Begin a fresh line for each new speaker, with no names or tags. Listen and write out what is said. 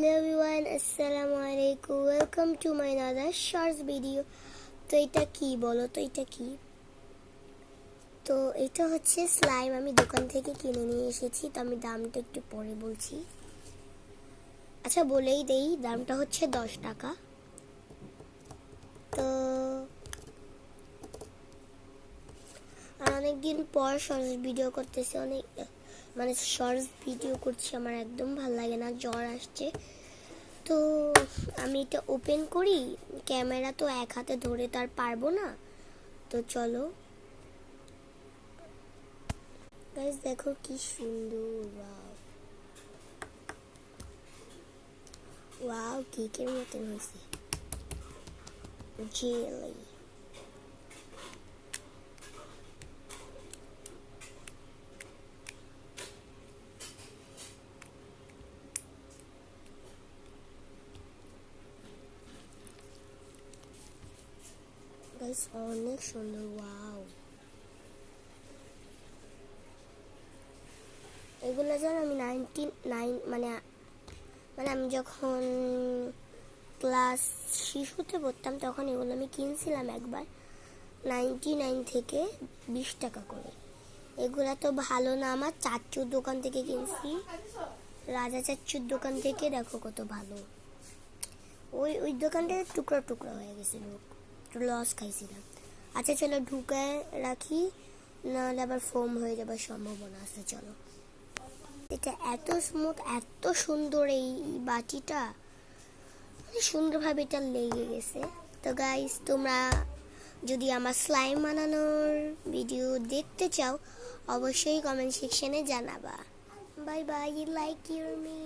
Hello everyone, Assalamu alaikum. Welcome to my another short video. তো এটা কি বলো তো এটা কি? তো এটা হচ্ছে স্লাইম, আমি দোকান থেকে কিনে নিয়ে এসেছি। তো আমি দামটা একটু পরে বলছি। আচ্ছা বলেই দেই, দামটা হচ্ছে 10 টাকা। তো অনেকদিন পর শর্টস ভিডিও করতেছি, শর্টস ভিডিও করছি, আমার একদম ভালো লাগে না, জ্বর আসছে। তো আমি এটা ওপেন করি, ক্যামেরা তো এক হাতে ধরে তো আর পারবো না। তো চলো গাইস, দেখো কি সুন্দর, ওয়াও ওয়াও, কেকের মতন হয়েছে, জেলি। গাইস অনেক সুন্দর, ওয়াও। এগুলো জানো আমি 99 আমি যখন ক্লাস শিশুতে পড়তাম তখন এগুলো আমি কিনছিলাম একবার 99 থেকে 20 টাকা করে। এগুলা তো ভালো না, আমার চাচুর দোকান থেকে কিনছি, রাজা চাচুর দোকান থেকে। দেখো কত ভালো, ওই দোকানটাতে টুকরো টুকরো হয়ে গেছিল, একটু লস খাইছিলাম। আচ্ছা চলো ঢুকে রাখি, নাহলে আবার ফোম হয়ে যাবার সম্ভাবনা আছে। চলো, এটা এত স্মুথ, এত সুন্দর, এই বাটিটা সুন্দরভাবে এটা লেগে গেছে। তো গাইস, তোমরা যদি আমার স্লাইম বানানোর ভিডিও দেখতে চাও অবশ্যই কমেন্ট সেকশনে জানাবা। Bye bye, like your me.